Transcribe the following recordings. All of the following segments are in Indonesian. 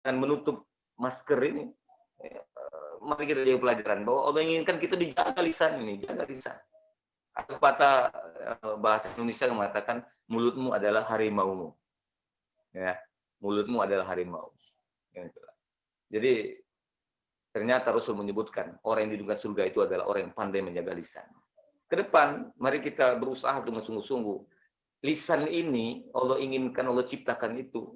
dengan menutup masker ini, mari kita jadi pelajaran bahwa Allah inginkan kita dijaga lisan ini, jaga lisan. Ada kata bahasa Indonesia yang mengatakan mulutmu adalah harimaumu, ya, mulutmu adalah harimau. Jadi ternyata Rasul menyebutkan orang yang diduga surga itu adalah orang yang pandai menjaga lisan. Ke depan, mari kita berusaha dengan sungguh-sungguh. Lisan ini Allah inginkan, Allah ciptakan itu.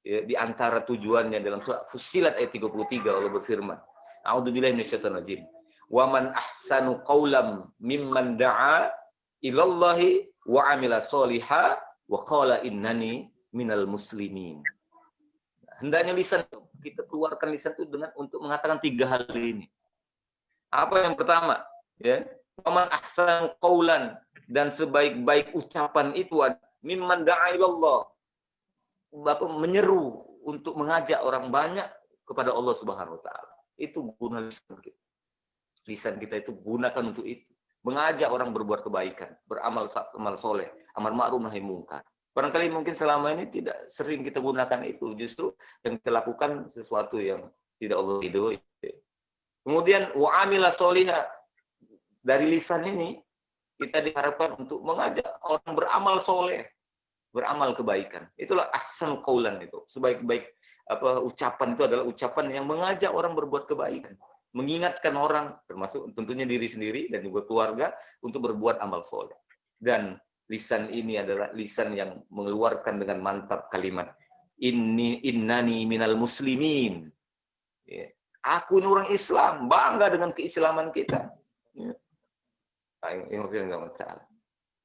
Ya, di antara tujuannya dalam surat Fussilat ayat 33 Allah berfirman, A'udzubillahi minasyaitonir rajim. Wa man ahsanu qawlam mimman da'a ilallahi wa 'amila sholihan wa qala innani minal muslimin. Hendaknya lisan kita keluarkan lisan itu dengan untuk mengatakan 3 hal ini. Apa yang pertama? Ya, wa man ahsanu qawlan, dan sebaik-baik ucapan itu mimman da'a ilallah, Bapak menyeru untuk mengajak orang banyak kepada Allah Subhanahu wa taala. Itu guna lisan kita. Lisan kita itu gunakan untuk itu. Mengajak orang berbuat kebaikan, beramal soleh, amar ma'ruf nahi munkar. Barangkali mungkin selama ini tidak sering kita gunakan itu, justru yang kita lakukan sesuatu yang tidak Allah ridhoi. Kemudian wa amila sholiha, dari lisan ini kita diharapkan untuk mengajak orang beramal soleh, beramal kebaikan. Itulah ahsan qaulan itu. Sebaik-baik ucapan itu adalah ucapan yang mengajak orang berbuat kebaikan, mengingatkan orang, termasuk tentunya diri sendiri dan juga keluarga, untuk berbuat amal soleh. Dan lisan ini adalah lisan yang mengeluarkan dengan mantap kalimat innani minal muslimin. Ya. Aku ini orang Islam, bangga dengan keislaman kita. Ya.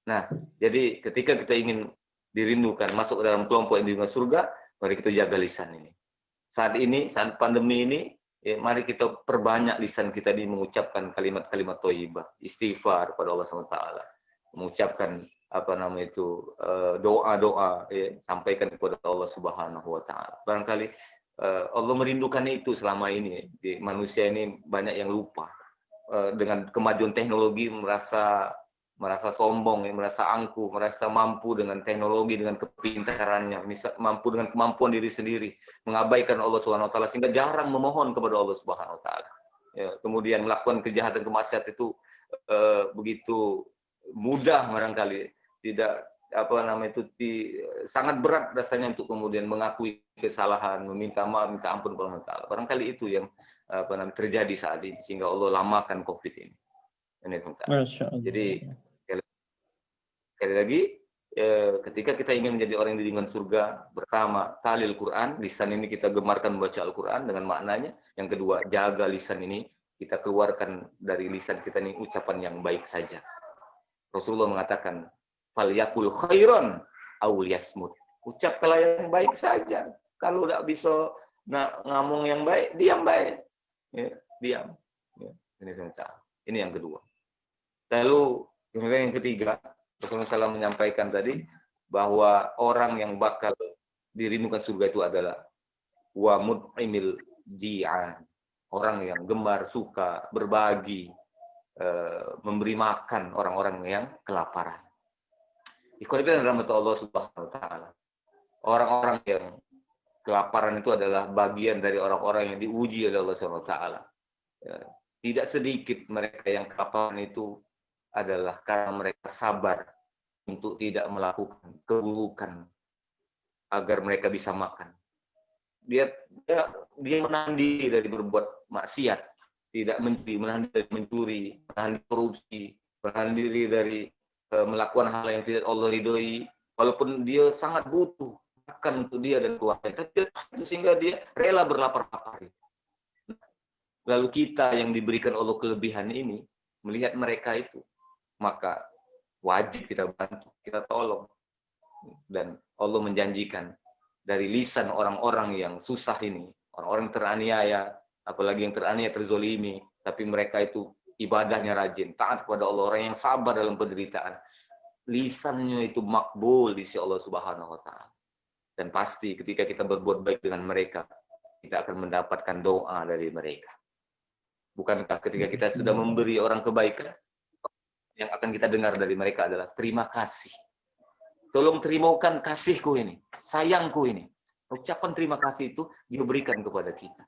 Nah, jadi ketika kita ingin dirindukan masuk ke dalam kelompok yang dirindukan surga, mari kita jaga lisan ini. Saat ini, saat pandemi ini, ya, mari kita perbanyak lisan kita di mengucapkan kalimat-kalimat thayyibah, istighfar kepada Allah SWT, mengucapkan doa-doa, ya, sampaikan kepada Allah Subhanahu wa taala. Barangkali Allah merindukan itu selama ini. Di manusia ini banyak yang lupa. Dengan kemajuan teknologi merasa sombong, merasa angkuh, merasa mampu dengan teknologi, dengan kepintarannya, mampu dengan kemampuan diri sendiri, mengabaikan Allah Subhanahu wa taala sehingga jarang memohon kepada Allah Subhanahu wa taala. Ya, kemudian melakukan kejahatan, kemaksiatan itu begitu mudah, barangkali tidak sangat berat rasanya untuk kemudian mengakui kesalahan, meminta maaf, minta ampun kepada Allah taala. Barangkali itu yang terjadi saat ini sehingga Allah lamakan Covid ini. Jadi sekali lagi, ketika kita ingin menjadi orang yang dirindukan surga, pertama, talil Quran, lisan ini kita gemarkan membaca Al-Quran dengan maknanya. Yang kedua, jaga lisan ini, kita keluarkan dari lisan kita ini ucapan yang baik saja. Rasulullah mengatakan, falyakul khairan aw liyasmut. Ucapkanlah yang baik saja. Kalau tidak bisa ngomong yang baik, diam baik. Ya, diam. Ya, ini yang kedua. Lalu yang ketiga, Rasulullah SAW menyampaikan tadi bahwa orang yang bakal dirindukan surga itu adalah wa mut'imil ji'an, orang yang gemar, suka berbagi, memberi makan orang-orang yang kelaparan. Ikhwan rahmat Allah Subhanahu wa taala. Orang-orang yang kelaparan itu adalah bagian dari orang-orang yang diuji oleh Allah Subhanahu wa taala. Tidak sedikit mereka yang kelaparan itu adalah karena mereka sabar untuk tidak melakukan keburukan agar mereka bisa makan. Dia menahan diri dari berbuat maksiat, tidak menahan diri dari mencuri, menahan diri korupsi, menahan diri dari melakukan hal yang tidak Allah ridhoi, walaupun dia sangat butuh makan untuk dia dan keluarga, sehingga dia rela berlapar-lapar. Lalu kita yang diberikan Allah kelebihan ini, melihat mereka itu, maka wajib kita bantu, kita tolong. Dan Allah menjanjikan dari lisan orang-orang yang susah ini, orang-orang teraniaya, apalagi yang teraniaya, terzolimi, tapi mereka itu ibadahnya rajin, taat kepada Allah, orang yang sabar dalam penderitaan, lisannya itu makbul di sisi Allah Subhanahu wa taala. Dan pasti ketika kita berbuat baik dengan mereka, kita akan mendapatkan doa dari mereka. Bukankah ketika kita sudah memberi orang kebaikan, yang akan kita dengar dari mereka adalah terima kasih. Tolong terimakan kasihku ini, sayangku ini. ucapan terima kasih itu dia berikan kepada kita.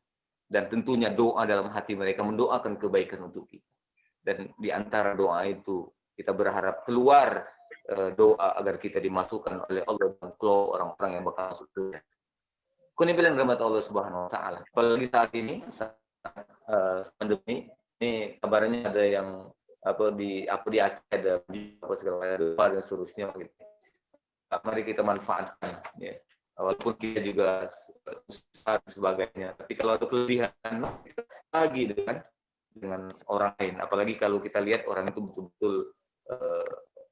Dan tentunya doa dalam hati mereka mendoakan kebaikan untuk kita. Dan di antara doa itu kita berharap keluar doa agar kita dimasukkan oleh Allah dan keluar orang-orang yang bakal masuk surga. Kuni bilang rahmat Allah Subhanahu wa taala. Apalagi saat ini pandemi ini kabarnya ada yang di Aceh ada segala macam dan seterusnya gitu. Mari kita manfaatkan ya. Walaupun kita juga susah dan sebagainya, tapi kalau ada kelebihan lagi dengan orang lain, apalagi kalau kita lihat orang itu betul-betul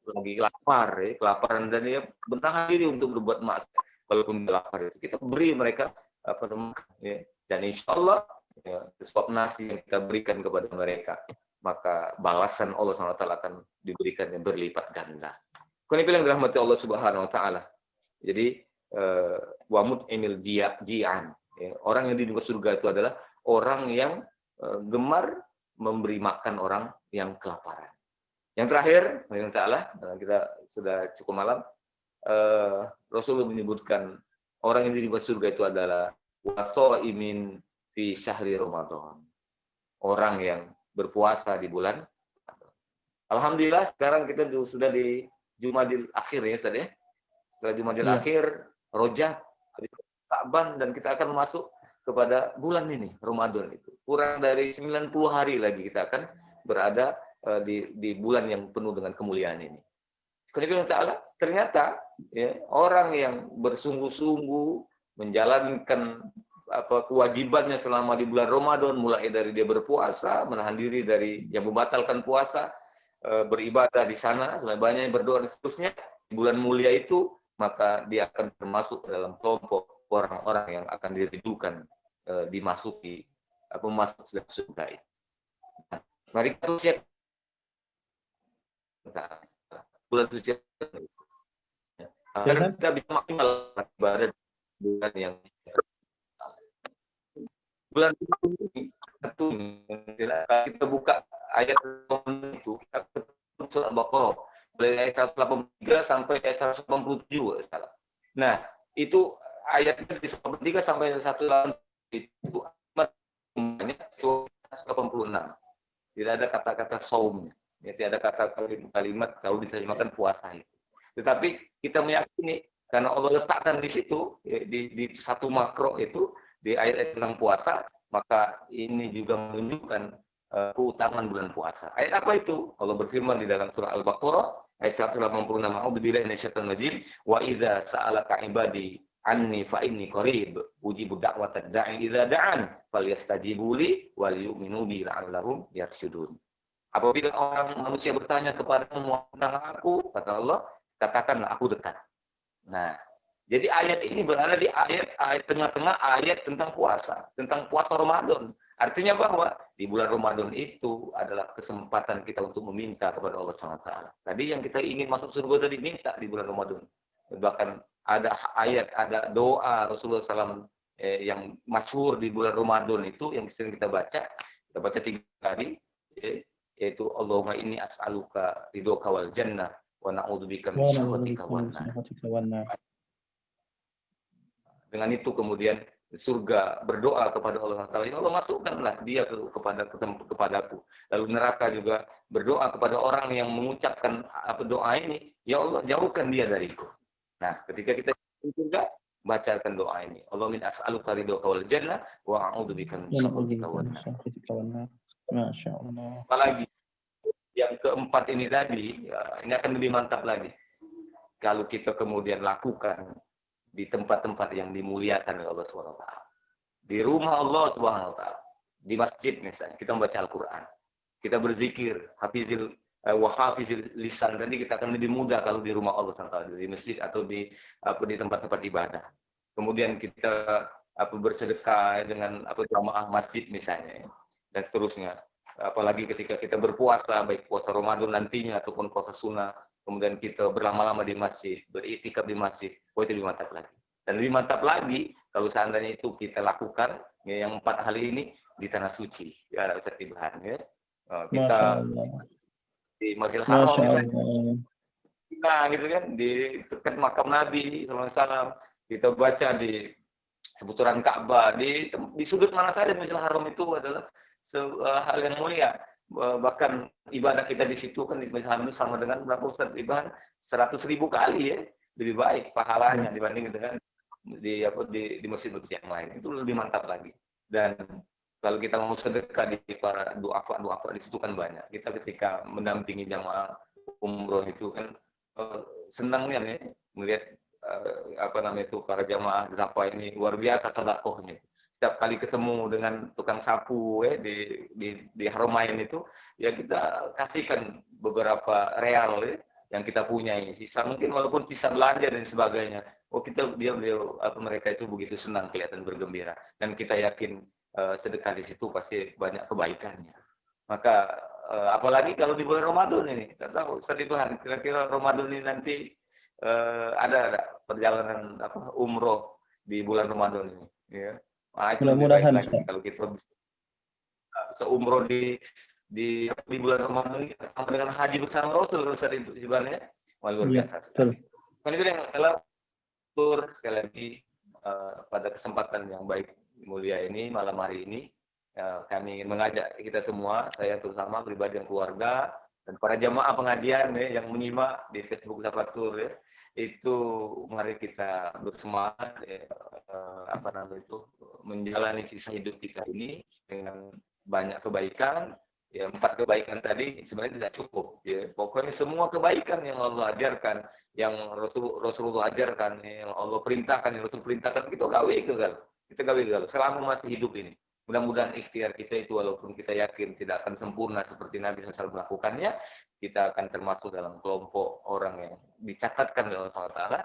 lagi lapar, ya, kelaparan dan dia bertahan diri untuk berbuat maksiat. Walaupun dia lapar itu kita beri mereka ya. Dan insya Allah ya, suap nasi yang kita berikan kepada mereka, maka balasan Allah SWT akan diberikan yang berlipat ganda. Kau ini bilang rahmati Allah Subhanahu Wa Taala. Jadi wamud emil jian, ya, orang yang di surga itu adalah orang yang gemar memberi makan orang yang kelaparan. Yang terakhir, yang Ta'ala, kita sudah cukup malam, Rasulullah menyebutkan orang yang di surga itu adalah wasoimin fi syahri Ramadan. Orang yang berpuasa di bulan. Alhamdulillah sekarang kita sudah di Jumadil Akhir ya Ustaz ya. Setelah Jumadil Akhir, Rojab, Sa'ban, dan kita akan masuk kepada bulan ini, Ramadan itu. Kurang dari 90 hari lagi kita akan berada di bulan yang penuh dengan kemuliaan ini. Ternyata ya, orang yang bersungguh-sungguh menjalankan kewajibannya selama di bulan Ramadan, mulai dari dia berpuasa, menahan diri dari yang membatalkan puasa, beribadah di sana, banyak yang berdoa dan seterusnya, di bulan mulia itu, maka dia akan termasuk dalam kelompok orang-orang yang akan diridhukan dimasuki masuk dalam surga itu. Nah, mari kita siap bulan suci agar kita bisa maksimal ibadah bulan yang bulan ini kita buka ayat itu surah Al-Baqarah dari ayat 183 sampai ayat 187 salah. Nah, itu ayatnya di 183 sampai 187 itu banyak 186. Tidak ada kata-kata saumnya. Ya, tidak ada kalimat kalau diterjemahkan puasa itu. Tetapi kita meyakini karena Allah letakkan di situ ya, di satu makro itu di ayat tentang puasa, maka ini juga menunjukkan keutamaan bulan puasa. Ayat apa itu? Allah berfirman di dalam surah Al-Baqarah ayat 186, A'udzubillahi minasyaitonir rajim, wa idza sa'alaka ibadi anni fa inni qarib ujibu da'watad da'i idza da'an falyastajibu li wal yu'minu bi la'allahum yarshudun. Apabila orang manusia bertanya kepadamu tentang aku, kata Allah, katakanlah aku dekat. Nah, jadi ayat ini berada di ayat tengah-tengah ayat tentang puasa Ramadan. Artinya bahwa di bulan Ramadan itu adalah kesempatan kita untuk meminta kepada Allah SWT. Tadi yang kita ingin masuk surga tadi minta di bulan Ramadan. Bahkan ada ayat, ada doa Rasulullah SAW yang masyhur di bulan Ramadan itu yang sering kita baca 3 kali. Yaitu Allahumma inni as'aluka ridhoka wal jannah wa na'udzubika min sakhatika wan nar. Dengan itu kemudian surga berdoa kepada Allah Taala, ya Allah masukkanlah dia kepadaku. Lalu neraka juga berdoa kepada orang yang mengucapkan doa ini, ya Allah jauhkan dia dariku. Nah, ketika kita surga bacakan doa ini. Allahumma as'aluka ridhoka wal jannah wa a'udzubika min sakhatika wan nar. Masya Allah. Apalagi yang keempat ini tadi, ya, ini akan lebih mantap lagi. Kalau kita kemudian lakukan di tempat-tempat yang dimuliakan oleh Allah SWT. Di rumah Allah SWT. Di masjid misalnya, kita membaca Al-Quran. Kita berzikir, hafizil lisan. Tadi kita akan lebih mudah kalau di rumah Allah SWT. Di masjid atau di tempat-tempat ibadah. Kemudian kita bersedekah dengan jamaah masjid misalnya. Dan seterusnya. Apalagi ketika kita berpuasa, baik puasa Ramadan nantinya ataupun puasa sunnah, kemudian kita berlama-lama di masjid, beriktikaf di masjid, itu lebih mantap lagi. Dan lebih mantap lagi kalau seandainya itu kita lakukan ya, yang 4 hal ini di tanah suci, ya Ustaz Ibhan ya. Kita di Masjidil Haram misalnya, nah gitu kan, di dekat makam Nabi SAW, kita baca di seputaran Ka'bah, di sudut mana saja Masjidil Haram itu adalah hal yang mulia. Bahkan ibadah kita di situ kan di Masjidil Haram itu sama dengan berapa Ustaz? Ibadah 100.000 kali ya, lebih baik pahalanya dibanding dengan di masjid-masjid yang lain. Itu lebih mantap lagi. Dan kalau kita mau sedekah di para duafa di situ kan banyak. Kita ketika mendampingi jamaah umroh itu kan senangnya nih melihat para jamaah Zafa ini luar biasa sedekahnya. Setiap kali ketemu dengan tukang sapu di Haramain itu, ya kita kasihkan beberapa real yang kita punya ini. Sisa mungkin walaupun sisa belanja dan sebagainya. Mereka itu begitu senang kelihatan bergembira, dan kita yakin sedekah di situ pasti banyak kebaikannya. Maka apalagi kalau di bulan Ramadan ini, tak tahu Ustaz Ibhan, kira-kira Ramadan ini nanti ada perjalanan umroh di bulan Ramadan ini, ya. Nah, itu lebih baik lagi kalau kita bisa umroh di bulan Ramadan ini sama dengan haji bersama Rasul Ustaz Ibhan ya. Wah, luar biasa sekali. Kan itu yang sekali lagi pada kesempatan yang baik mulia ini malam hari ini kami ingin mengajak kita semua, saya terutama pribadi dan keluarga dan para jamaah pengajian yang menyimak di Facebook Zafatur itu mari kita bersemangat menjalani sisa hidup kita ini dengan banyak kebaikan. Ya, 4 kebaikan tadi sebenarnya tidak cukup. Ya, pokoknya semua kebaikan yang Allah ajarkan, yang Rasulullah ajarkan, yang Allah perintahkan, yang Rasul perintahkan, kita gawe selama masih hidup ini. Mudah-mudahan ikhtiar kita itu walaupun kita yakin tidak akan sempurna seperti Nabi SAW melakukannya, kita akan termasuk dalam kelompok orang yang dicatatkan oleh Allah Taala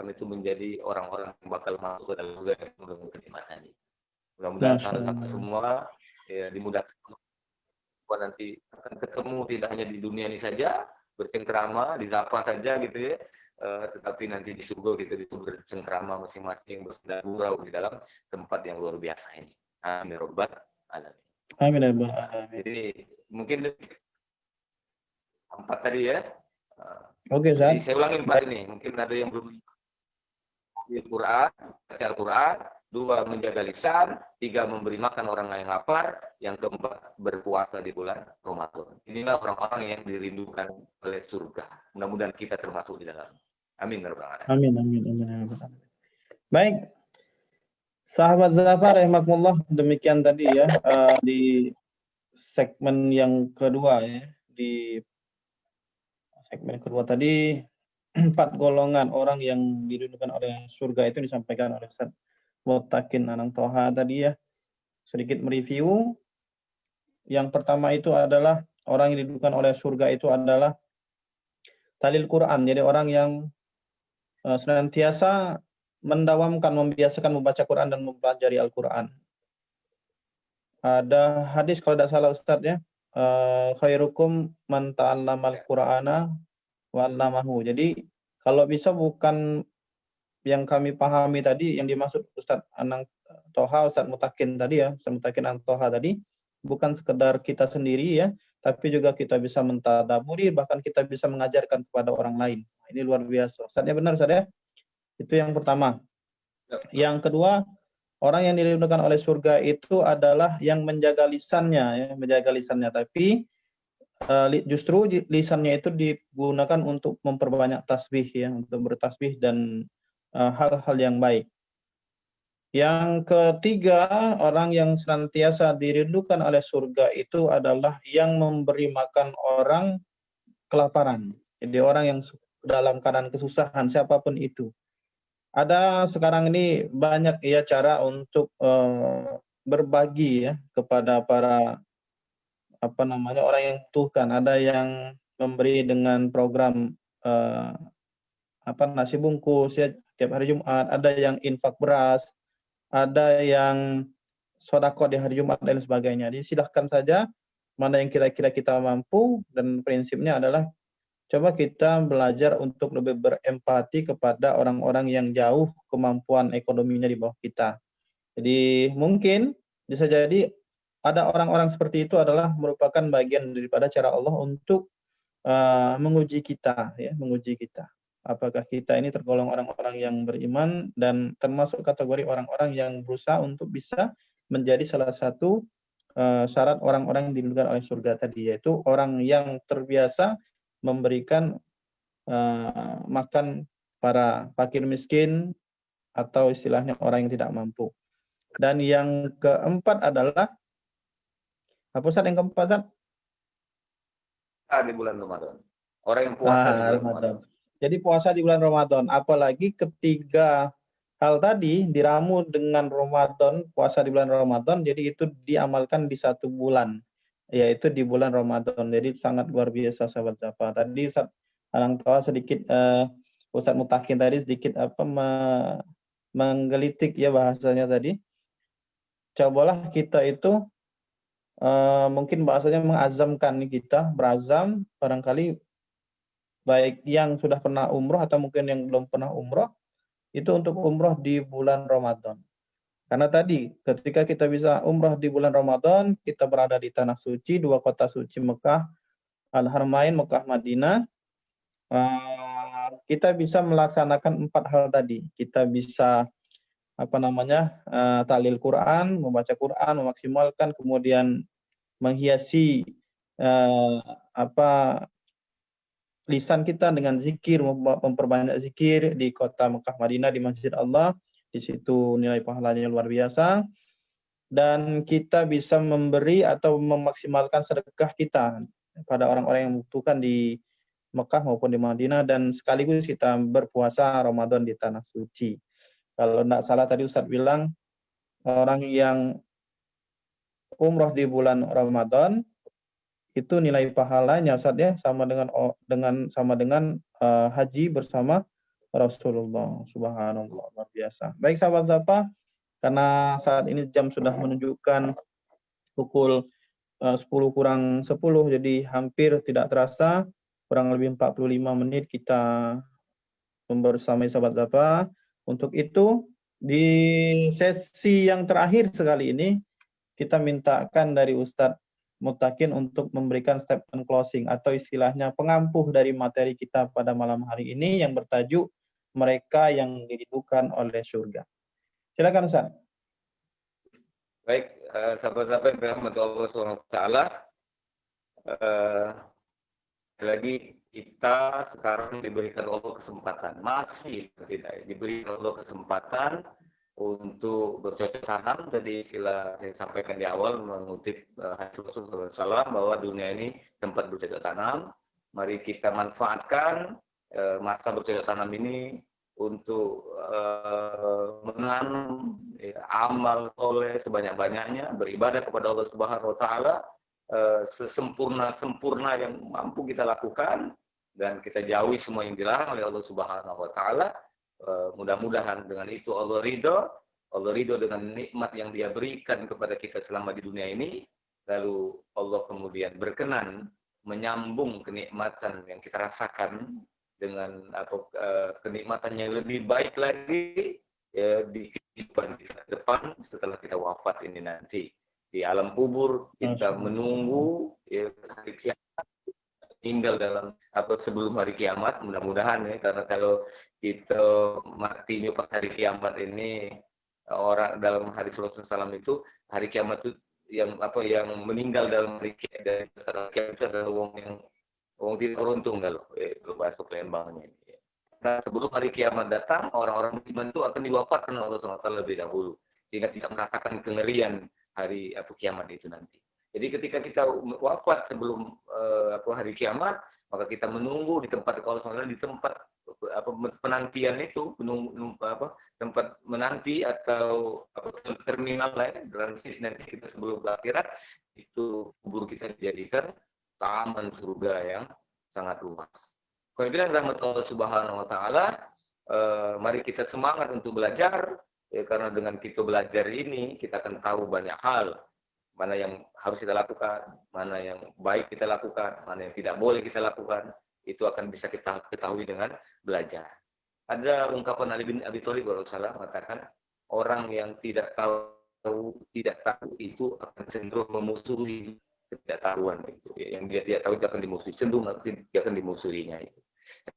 itu menjadi orang-orang yang bakal masuk ke dalam surga yang kenikmatan ini. Mudah-mudahan sahabat semua ya dimudahkan nanti akan ketemu tidak hanya di dunia ini saja bercengkrama di Zafa saja gitu ya, tetapi nanti di surga kita itu bercengkrama masing-masing bersenda gurau di dalam tempat yang luar biasa ini. Amin robbal alamin. Amin robbal alamin. Jadi mungkin 4 tadi ya. Oke, Ustaz. Saya ulangi 4 ini. Mungkin ada yang belum Al-Quran, baca Al-Quran. 2, menjaga lisan. 3, memberi makan orang yang lapar. Yang 4, berpuasa di bulan Ramadan. Inilah orang-orang yang dirindukan oleh surga. Mudah-mudahan kita termasuk di dalam. Amin. Amin. Baik. Sahabat Zafar, rahmatullah, demikian tadi ya di segmen yang kedua ya. Di segmen kedua tadi 4 golongan orang yang dirindukan oleh surga itu disampaikan oleh Ustaz Mutakin Anang Toha tadi ya. Sedikit mereview. Yang pertama itu adalah orang yang dirindukan oleh surga itu adalah talil Quran. Jadi orang yang senantiasa mendawamkan, membiasakan membaca Quran dan mempelajari Al-Quran. Ada hadis kalau tidak salah Ustaz ya, khairukum man ta'allamal Qur'ana wa 'allamahu. Jadi kalau bisa bukan yang kami pahami tadi yang dimaksud Ustaz Anang Toha, Ustaz Mutakin tadi ya, Ustaz Mutakin Anang Toha tadi, bukan sekedar kita sendiri ya, tapi juga kita bisa mentadaburi, bahkan kita bisa mengajarkan kepada orang lain. Ini luar biasa. Ustaznya benar Ustaz ya? Itu yang pertama. Yang kedua, orang yang dirindukan oleh surga itu adalah yang menjaga lisannya ya, menjaga lisannya, tapi justru lisannya itu digunakan untuk memperbanyak tasbih ya, untuk bertasbih dan hal-hal yang baik. Yang ketiga, orang yang senantiasa dirindukan oleh surga itu adalah yang memberi makan orang kelaparan. Jadi orang yang dalam keadaan kesusahan, siapapun itu. Ada sekarang ini banyak ya cara untuk berbagi ya kepada para orang yang membutuhkan. Ada yang memberi dengan program nasi bungkus ya tiap hari Jumat, ada yang infak beras, ada yang sedekah di hari Jumat dan sebagainya. Jadi silahkan saja mana yang kira-kira kita mampu, dan prinsipnya adalah coba kita belajar untuk lebih berempati kepada orang-orang yang jauh kemampuan ekonominya di bawah kita. Jadi mungkin bisa jadi ada orang-orang seperti itu adalah merupakan bagian daripada cara Allah untuk menguji kita ya, menguji kita. apakah kita ini tergolong orang-orang yang beriman dan termasuk kategori orang-orang yang berusaha untuk bisa menjadi salah satu syarat orang-orang yang dirindukan oleh surga tadi, yaitu orang yang terbiasa memberikan makan para fakir miskin atau istilahnya orang yang tidak mampu. Dan yang keempat adalah apa Ustaz yang keempat Ustaz? Di bulan Ramadan. Orang yang puasa di bulan Ramadan. Jadi puasa di bulan Ramadan, apalagi ketiga hal tadi diramu dengan Ramadan, puasa di bulan Ramadan, jadi itu diamalkan di 1 bulan, yaitu di bulan Ramadan. Jadi sangat luar biasa sahabat Zapa. Tadi Ustaz Anang Tawa sedikit Ustaz Mutakin tadi sedikit menggelitik ya bahasanya tadi. Cobalah kita itu mungkin bahasanya mengazamkan kita, berazam barangkali baik yang sudah pernah umroh atau mungkin yang belum pernah umroh, itu untuk umroh di bulan Ramadan. Karena tadi ketika kita bisa umroh di bulan Ramadan, kita berada di tanah suci, 2 kota suci Mekah, Al-Haramain, Mekah, Madinah, kita bisa melaksanakan 4 hal tadi. Kita bisa tahlil Quran, membaca Quran, memaksimalkan, kemudian menghiasi lisan kita dengan zikir, memperbanyak zikir di kota Mekah Madinah, di Masjid Allah. Di situ nilai pahalanya luar biasa. Dan kita bisa memberi atau memaksimalkan sedekah kita pada orang-orang yang membutuhkan di Mekah maupun di Madinah, dan sekaligus kita berpuasa Ramadan di tanah suci. Kalau tidak salah tadi Ustadz bilang, orang yang umroh di bulan Ramadan itu nilai pahalanya Ustaz ya sama dengan haji bersama Rasulullah. Subhanallah, luar biasa. Baik sahabat Zapa, karena saat ini jam sudah menunjukkan pukul 10 kurang 10, jadi hampir tidak terasa kurang lebih 45 menit kita membersamai sahabat Zapa. Untuk itu di sesi yang terakhir sekali ini kita mintakan dari Ustadz Mutakin untuk memberikan statement closing atau istilahnya pengampuh dari materi kita pada malam hari ini yang bertajuk mereka yang dirindukan oleh surga. Silakan Ustaz. Baik, sahabat-sahabat yang dirahmati Allah SWT, sekali lagi kita sekarang diberikan Allah kesempatan, masih tidak diberikan Allah kesempatan untuk bercocok tanam. Tadi istilah saya sampaikan di awal mengutip hadis Rasulullah SAW bahwa dunia ini tempat bercocok tanam. Mari kita manfaatkan masa bercocok tanam ini untuk menanam amal soleh sebanyak-banyaknya, beribadah kepada Allah Subhanahu Wa Taala sesempurna yang mampu kita lakukan, dan kita jauhi semua yang dilarang oleh Allah Subhanahu Wa Taala. Mudah-mudahan dengan itu Allah ridho dengan nikmat yang Dia berikan kepada kita selama di dunia ini, lalu Allah kemudian berkenan menyambung kenikmatan yang kita rasakan dengan kenikmatan yang lebih baik lagi di kehidupan kita depan setelah kita wafat ini nanti. Di alam kubur kita menunggu hari kiamat, tinggal dalam atau sebelum hari kiamat, mudah-mudahan ya, karena kalau kita mati pas hari kiamat ini, orang dalam hadis Rasulullah SAW itu hari kiamat itu yang meninggal dalam hari kiamat itu adalah orang tidak beruntung kalau bahasa Palembangnya. Nah, sebelum hari kiamat datang, orang-orang beriman itu akan diwafatkan oleh Allah SWT lebih dahulu, sehingga tidak merasakan kengerian hari kiamat itu nanti. Jadi ketika kita wafat sebelum hari kiamat, maka kita menunggu di tempat di tempat penantian itu, tempat menanti atau terminal lain transit nanti kita sebelum ke akhirat, itu kubur kita dijadikan taman surga yang sangat luas. Kalau bilang rahmat Allah Subhanahu Wa Taala, mari kita semangat untuk belajar, karena dengan kita belajar ini kita akan tahu banyak hal. Mana yang harus kita lakukan, mana yang baik kita lakukan, mana yang tidak boleh kita lakukan, itu akan bisa kita ketahui dengan belajar. Ada ungkapan Ali bin Abi Thalib Rasulullah mengatakan, orang yang tidak tahu itu akan cenderung memusuhi ketidaktahuan itu. Yang dia tidak tahu itu akan dimusuhi, cenderung dia akan dimusuhinya itu.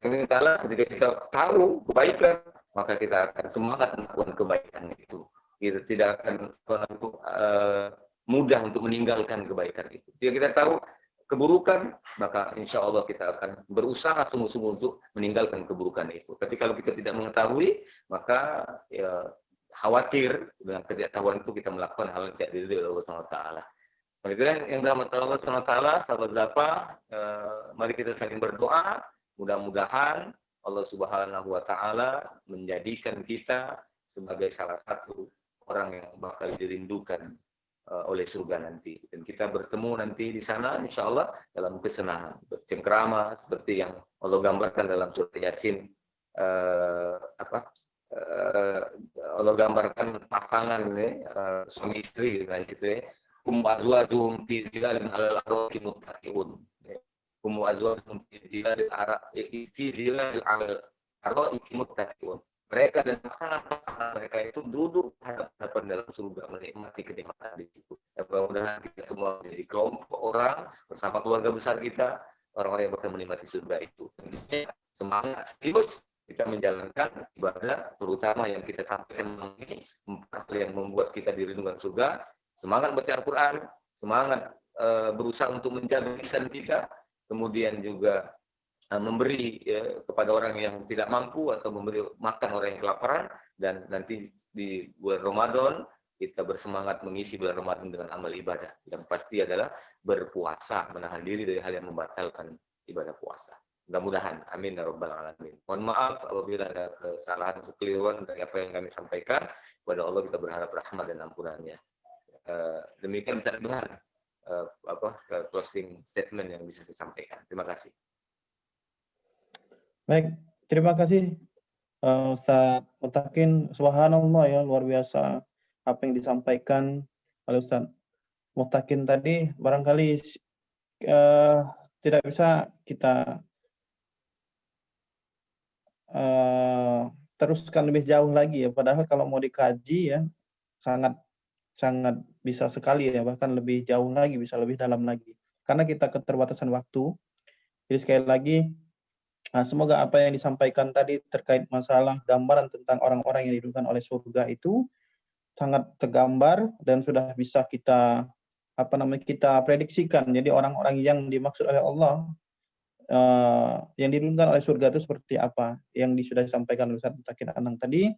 Yang taala ketika kita tahu kebaikan, maka kita akan semangat melakukan kebaikan itu. Kita tidak akan mudah untuk meninggalkan kebaikan itu. Jika kita tahu keburukan, maka insya Allah kita akan berusaha sungguh-sungguh untuk meninggalkan keburukan itu. Tapi kalau kita tidak mengetahui, maka ya, khawatir dengan ketidaktahuan itu kita melakukan hal yang tidak diridhoi oleh Allah Subhanahu wa taala. Kemudian yang dirahmati Allah Subhanahu wa taala, sahabat Zapa, mari kita saling berdoa, mudah-mudahan Allah Subhanahu wa taala menjadikan kita sebagai salah satu orang yang bakal dirindukan oleh surga nanti, dan kita bertemu nanti di sana insya Allah dalam kesenangan bercengkrama seperti yang Allah gambarkan dalam surat Yasin. Allah gambarkan pasangan ini, suami istri dengan situ ya, azwajuhum fi zilalin 'alal araqi muttaqiun, azwajuhum fi zilalin 'alal araqi muttaqiun. Mereka dan pasangan mereka itu duduk hadapan dalam surga menikmati kenikmatan di situ. Mudah-mudahan kita semua menjadi kelompok orang bersama keluarga besar kita, orang-orang yang bakal menikmati surga itu. Tentunya semangat serius kita menjalankan ibadah, terutama yang kita sampaikan ini, 4 hal yang membuat kita dirindukan surga. Semangat baca Al-Quran, semangat berusaha untuk menjaga lisan kita, kemudian juga memberi kepada orang yang tidak mampu atau memberi makan orang yang kelaparan, dan nanti di bulan Ramadan kita bersemangat mengisi bulan Ramadan dengan amal ibadah yang pasti adalah berpuasa, menahan diri dari hal yang membatalkan ibadah puasa. Mudah-mudahan, amin ya rabbal alamin. Mohon maaf apabila ada kesalahan, kekeliruan dari apa yang kami sampaikan. Kepada Allah kita berharap rahmat dan ampunannya. Demikian bisa dengar closing statement yang bisa saya sampaikan. Terima kasih. Baik, terima kasih Ustaz Mutakin. Subhanallah ya, luar biasa apa yang disampaikan oleh Ustaz Mutakin tadi. Barangkali tidak bisa kita teruskan lebih jauh lagi ya. Padahal kalau mau dikaji ya sangat bisa sekali ya, bahkan lebih jauh lagi, bisa lebih dalam lagi. Karena kita keterbatasan waktu. Jadi sekali lagi, semoga apa yang disampaikan tadi terkait masalah gambaran tentang orang-orang yang dirindukan oleh surga itu sangat tergambar dan sudah bisa kita kita prediksikan. Jadi orang-orang yang dimaksud oleh Allah yang dirindukan oleh surga itu seperti apa? Yang sudah disampaikan oleh Ustaz Mutakin Anang tadi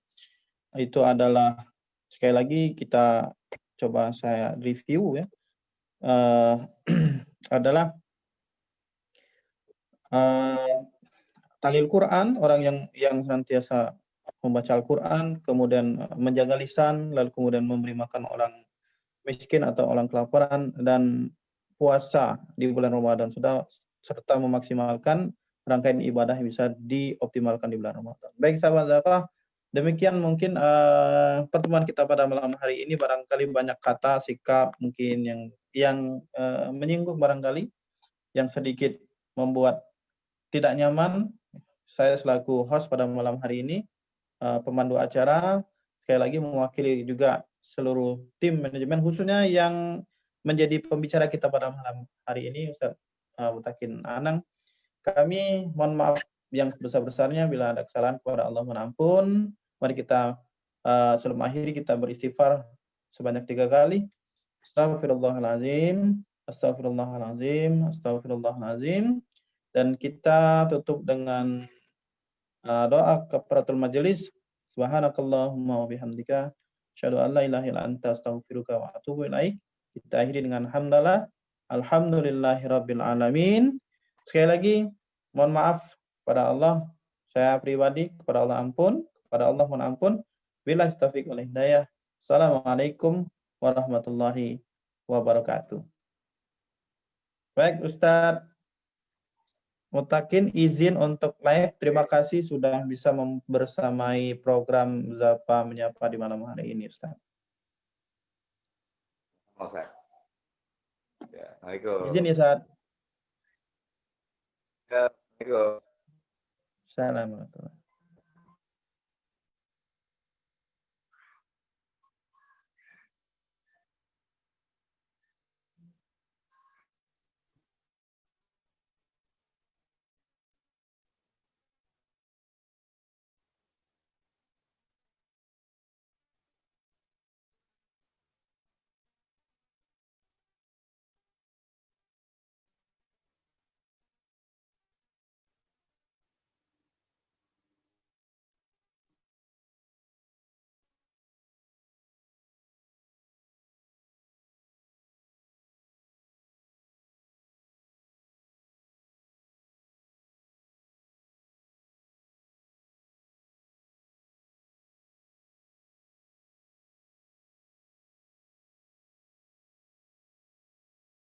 itu adalah, sekali lagi kita coba saya review ya, adalah talil Quran, orang yang senantiasa membaca Al-Quran, kemudian menjaga lisan, lalu kemudian memberi makan orang miskin atau orang kelaparan, dan puasa di bulan Ramadan, serta memaksimalkan rangkaian ibadah yang bisa dioptimalkan di bulan Ramadan. Baik sahabat Zafah, demikian mungkin pertemuan kita pada malam hari ini. Barangkali banyak kata, sikap mungkin yang menyinggung, barangkali yang sedikit membuat tidak nyaman. Saya selaku host pada malam hari ini, pemandu acara, sekali lagi mewakili juga seluruh tim manajemen, khususnya yang menjadi pembicara kita pada malam hari ini, Ustaz Mutakin Anang. Kami mohon maaf yang sebesar-besarnya bila ada kesalahan, kepada Allah mohon ampun. Mari kita sebelum akhiri kita beristighfar sebanyak 3 kali. Astagfirullahaladzim, astagfirullahaladzim, astagfirullahaladzim. Dan kita tutup dengan doa kafaratul majelis. Subhanakallahumma wa bihamdika asyhadu an la ilaha illa anta astaghfiruka wa atubu ilaik. Kita akhiri dengan hamdalah, alhamdulillahirabbil alamin. Sekali lagi mohon maaf kepada Allah, saya pribadi kepada Allah ampun, kepada Allah mohon ampun. Billahi taufiq wal hidayah. Assalamualaikum warahmatullahi wabarakatuh. Baik Ustaz Mutakin izin untuk live. Terima kasih sudah bisa bersamai program Zapa Menyapa di malam hari ini, Ustaz. Ustaz. Ya, Assalamualaikum. Izin ya, Ustaz. Ya, Assalamualaikum. Assalamualaikum.